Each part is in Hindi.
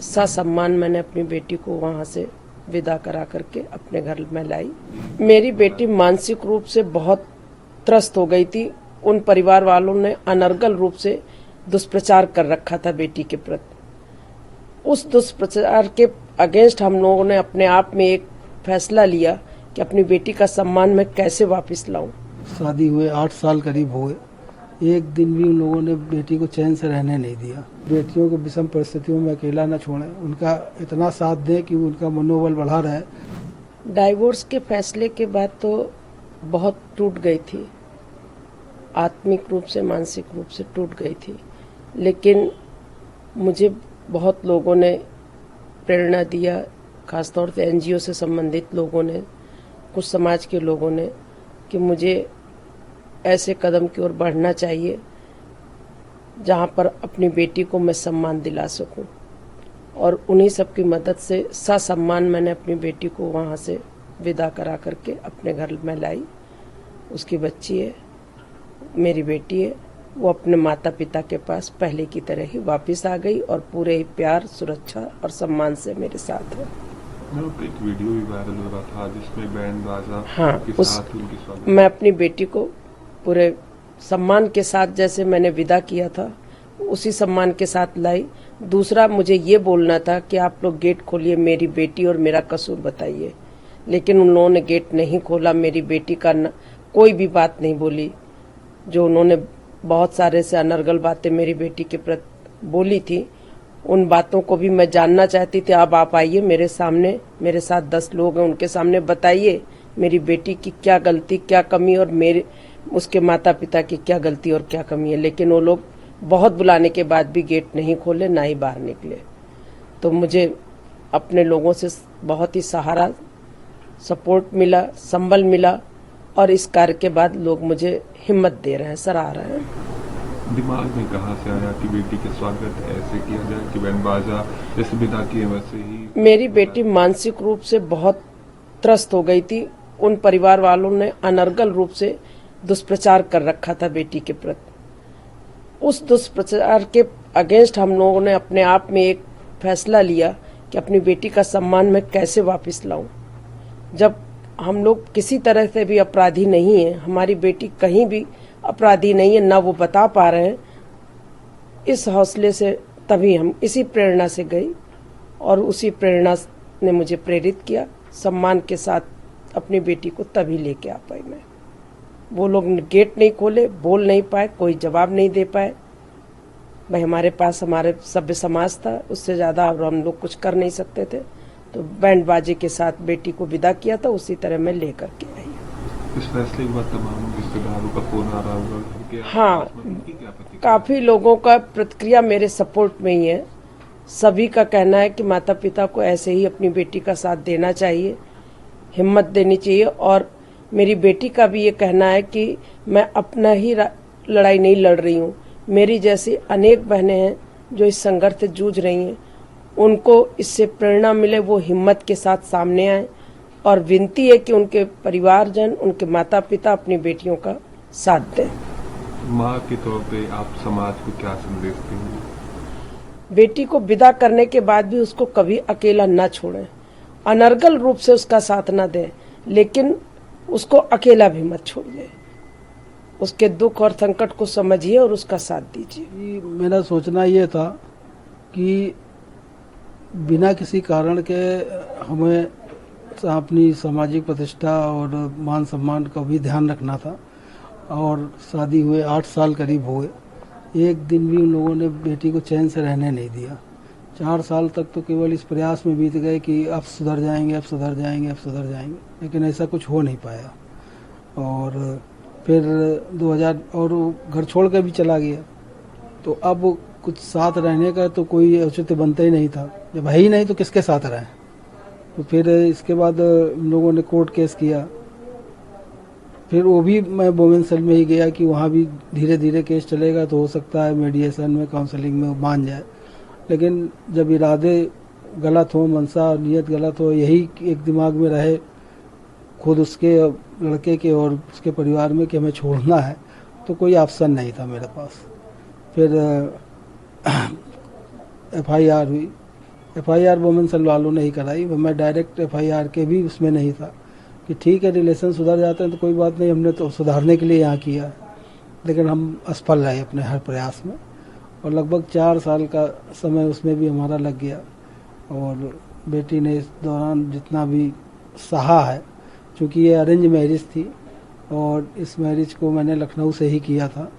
ससम्मान मैंने अपनी बेटी को वहां से विदा करा करके अपने घर में लाई। मेरी बेटी मानसिक रूप से बहुत त्रस्त हो गई थी। उन परिवार वालों ने अनर्गल रूप से दुष्प्रचार कर रखा था बेटी के प्रति। उस दुष्प्रचार के अगेंस्ट हम लोगों ने अपने आप में एक फैसला लिया कि अपनी बेटी का सम्मान मैं कैसे वापस लाऊं। शादी हुए 8 साल करीब हुए, एक दिन भी उन लोगों ने बेटी को चैन से रहने नहीं दिया। बेटियों को विषम परिस्थितियों में अकेला न छोड़ें, उनका इतना साथ दें कि उनका मनोबल बढ़ा रहे। डाइवोर्स के फैसले के बाद तो बहुत टूट गई थी, आत्मिक रूप से मानसिक रूप से टूट गई थी, लेकिन मुझे बहुत लोगों ने प्रेरणा दिया, खासतौर से एनजीओ से संबंधित लोगों ने, कुछ समाज के लोगों ने, कि मुझे ऐसे कदम की ओर बढ़ना चाहिए जहां पर अपनी बेटी को मैं सम्मान दिला सकूं। और उन्हीं सबकी मदद से ससम्मान मैंने अपनी बेटी को वहां से विदा करा करके अपने घर में लाई। उसकी बच्ची है, मेरी बेटी है, वो अपने माता पिता के पास पहले की तरह ही वापस आ गई और पूरे ही प्यार, सुरक्षा और सम्मान से मेरे साथ है। एक वीडियो भी वायरल हो रहा था जिसमें बैंड बाजा के साथ उनकी स्वागत। मैं अपनी बेटी को पूरे सम्मान के साथ जैसे मैंने विदा किया था उसी सम्मान के साथ लाई। दूसरा, मुझे ये बोलना था कि आप लोग गेट खोलिए, मेरी बेटी और मेरा कसूर बताइए, लेकिन उन लोगों ने गेट नहीं खोला। मेरी बेटी का कोई भी बात नहीं बोली। जो उन्होंने बहुत सारे से अनर्गल बातें मेरी बेटी के प्रति बोली थी, उन बातों को भी मैं जानना चाहती थी। अब आप आइए मेरे सामने, मेरे साथ 10 लोग हैं, उनके सामने बताइए मेरी बेटी की क्या गलती, क्या कमी, और मेरे उसके माता पिता की क्या गलती और क्या कमी है। लेकिन वो लोग बहुत बुलाने के बाद भी गेट नहीं खोले, ना ही बाहर निकले। तो मुझे अपने लोगों से बहुत ही सहारा, सपोर्ट मिला, संबल मिला, और इस कार्य के बाद लोग मुझे हिम्मत दे रहे हैं, सराह रहे हैं। दिमाग में कहाँ से आया कि बेटी के स्वागत ऐसे किया जाए कि बैंड बाजा जैसे विदा किए वैसे ही? मेरी बेटी मानसिक रूप से बहुत त्रस्त हो गई थी। उन परिवार वालों ने अनर्गल रूप से दुष्प्रचार कर रखा था बेटी के प्रति। उस दुष्प्रचार के अगेंस्ट हम लोगों ने अपने आप में एक फैसला लिया कि अपनी बेटी का सम्मान मैं कैसे वापस लाऊं। जब हम लोग किसी तरह से भी अपराधी नहीं है, हमारी बेटी कहीं भी अपराधी नहीं है, ना वो बता पा रहे हैं, इस हौसले से तभी हम इसी प्रेरणा से गई और उसी प्रेरणा ने मुझे प्रेरित किया। सम्मान के साथ अपनी बेटी को तभी लेके आ पाई मैं। वो लोग गेट नहीं खोले, बोल नहीं पाए, कोई जवाब नहीं दे पाए। भाई हमारे पास हमारे सभ्य समाज था, उससे ज्यादा हम लोग कुछ कर नहीं सकते थे। तो बैंड बाजे के साथ बेटी को विदा किया था, उसी तरह मैं लेकर के आई। इस फैसले के बाद तमाम रिश्तेदारों का फोन आ रहा होगा? हाँ, काफी लोगों का प्रतिक्रिया मेरे सपोर्ट में ही है। सभी का कहना है कि माता पिता को ऐसे ही अपनी बेटी का साथ देना चाहिए, हिम्मत देनी चाहिए। और मेरी बेटी का भी ये कहना है कि मैं अपना ही लड़ाई नहीं लड़ रही हूँ, मेरी जैसी अनेक बहनें हैं जो इस संघर्ष से जूझ रही हैं, उनको इससे प्रेरणा मिले, वो हिम्मत के साथ सामने आए। और विनती है कि उनके परिवारजन, उनके माता पिता अपनी बेटियों का साथ दें। माँ के तौर पे आप समाज को क्या संदेश देंगे? बेटी को विदा करने के बाद भी उसको कभी अकेला न छोड़ें, अनर्गल रूप से उसका साथ न दें, लेकिन उसको अकेला भी मत छोड़िए। उसके दुख और संकट को समझिए और उसका साथ दीजिए। मेरा सोचना ये था कि बिना किसी कारण के हमें अपनी सामाजिक प्रतिष्ठा और मान सम्मान का भी ध्यान रखना था। और शादी हुए 8 साल करीब हुए, एक दिन भी उन लोगों ने बेटी को चैन से रहने नहीं दिया। 4 साल तक तो केवल इस प्रयास में बीत गए कि अब सुधर जाएंगे, अब सुधर जाएंगे, अब सुधर जाएंगे, लेकिन ऐसा कुछ हो नहीं पाया। और फिर 2000 और घर छोड़ कर भी चला गया। तो अब कुछ साथ रहने का तो कोई औचित्य बनता ही नहीं था। जब है ही नहीं तो किसके साथ रहें। तो फिर इसके बाद हम लोगों ने कोर्ट केस किया। फिर वो भी मैं वुमेन्स सेल में ही गया कि वहाँ भी धीरे धीरे केस चलेगा तो हो सकता है मीडिएशन में, काउंसलिंग में मान जाए। लेकिन जब इरादे गलत हो, मंशा और नियत गलत हो, यही एक दिमाग में रहे खुद उसके लड़के के और उसके परिवार में कि हमें छोड़ना है, तो कोई ऑप्शन नहीं था मेरे पास। फिर FIR हुई FIR वुमेन सेल वालों ने ही कराई। मैं डायरेक्ट FIR के भी उसमें नहीं था कि ठीक है रिलेशन सुधर जाते हैं तो कोई बात नहीं, हमने तो सुधारने के लिए यहाँ किया है, लेकिन हम असफल रहे अपने हर प्रयास में और लगभग 4 साल का समय उसमें भी हमारा लग गया। और बेटी ने इस दौरान जितना भी सहा है, चूँकि ये अरेंज मैरिज थी और इस मैरिज को मैंने लखनऊ से ही किया था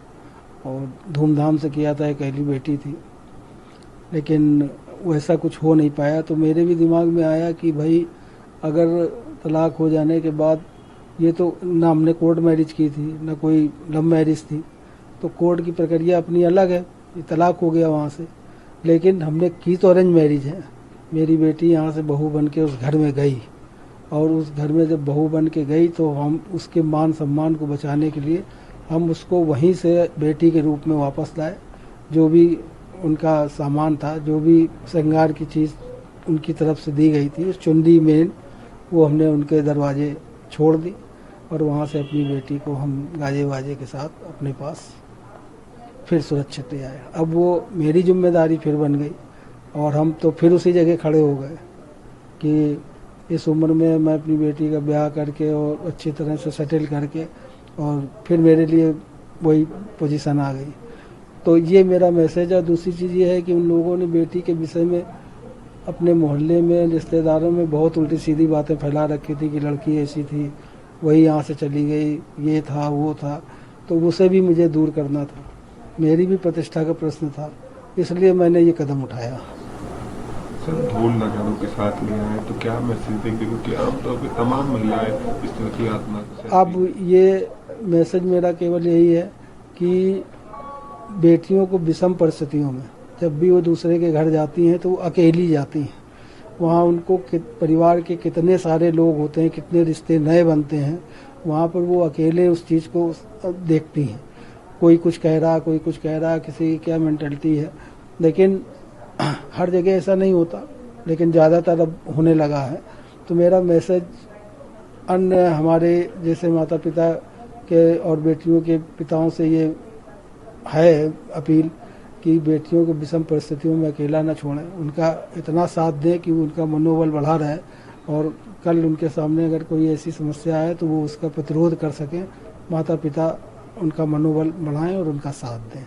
और धूमधाम से किया था, अकेली बेटी थी, लेकिन वैसा कुछ हो नहीं पाया। तो मेरे भी दिमाग में आया कि भाई अगर तलाक हो जाने के बाद, ये तो ना हमने कोर्ट मैरिज की थी ना कोई लव मैरिज थी, तो कोर्ट की प्रक्रिया अपनी अलग है, ये तलाक हो गया वहाँ से, लेकिन हमने की तो अरेंज मैरिज है। मेरी बेटी यहाँ से बहू बन के उस घर में गई और उस घर में जब बहू बन के गई तो हम उसके मान सम्मान को बचाने के लिए हम उसको वहीं से बेटी के रूप में वापस लाए। जो भी उनका सामान था, जो भी श्रृंगार की चीज़ उनकी तरफ से दी गई थी, चुंडी मेन, वो हमने उनके दरवाजे छोड़ दी और वहाँ से अपनी बेटी को हम गाजे वाजे के साथ अपने पास फिर सुरक्षित ले आए। अब वो मेरी जिम्मेदारी फिर बन गई और हम तो फिर उसी जगह खड़े हो गए कि इस उम्र में मैं अपनी बेटी का ब्याह करके और अच्छी तरह से सेटल करके, और फिर मेरे लिए वही पोजीशन आ गई। तो ये मेरा मैसेज है। दूसरी चीज़ ये है कि उन लोगों ने बेटी के विषय में अपने मोहल्ले में, रिश्तेदारों में बहुत उल्टी सीधी बातें फैला रखी थी कि लड़की ऐसी थी, वही यहाँ से चली गई, ये था वो था, तो उसे भी मुझे दूर करना था। मेरी भी प्रतिष्ठा का प्रश्न था, इसलिए मैंने ये कदम उठाया। सर, ढोल नगाड़ों के साथ में आए तो क्या मैसेज देंगे, क्योंकि आमतौर पर तमाम महिलाएं इस तरह की आत्महत्या। अब ये मैसेज मेरा केवल यही है कि बेटियों को विषम परिस्थितियों में जब भी वो दूसरे के घर जाती हैं तो वो अकेली जाती हैं। वहाँ उनको परिवार के कितने सारे लोग होते हैं, कितने रिश्ते नए बनते हैं, वहाँ पर वो अकेले उस चीज़ को देखती हैं। कोई कुछ कह रहा, कोई कुछ कह रहा, किसी की क्या मेंटलिटी है, लेकिन हर जगह ऐसा नहीं होता, लेकिन ज़्यादातर अब होने लगा है। तो मेरा मैसेज अन्य हमारे जैसे माता पिता के और बेटियों के पिताओं से ये है अपील कि बेटियों को विषम परिस्थितियों में अकेला न छोड़ें, उनका इतना साथ दें कि उनका मनोबल बढ़ा रहे और कल उनके सामने अगर कोई ऐसी समस्या है तो वो उसका प्रतिरोध कर सकें। माता पिता उनका मनोबल बढ़ाएं और उनका साथ दें।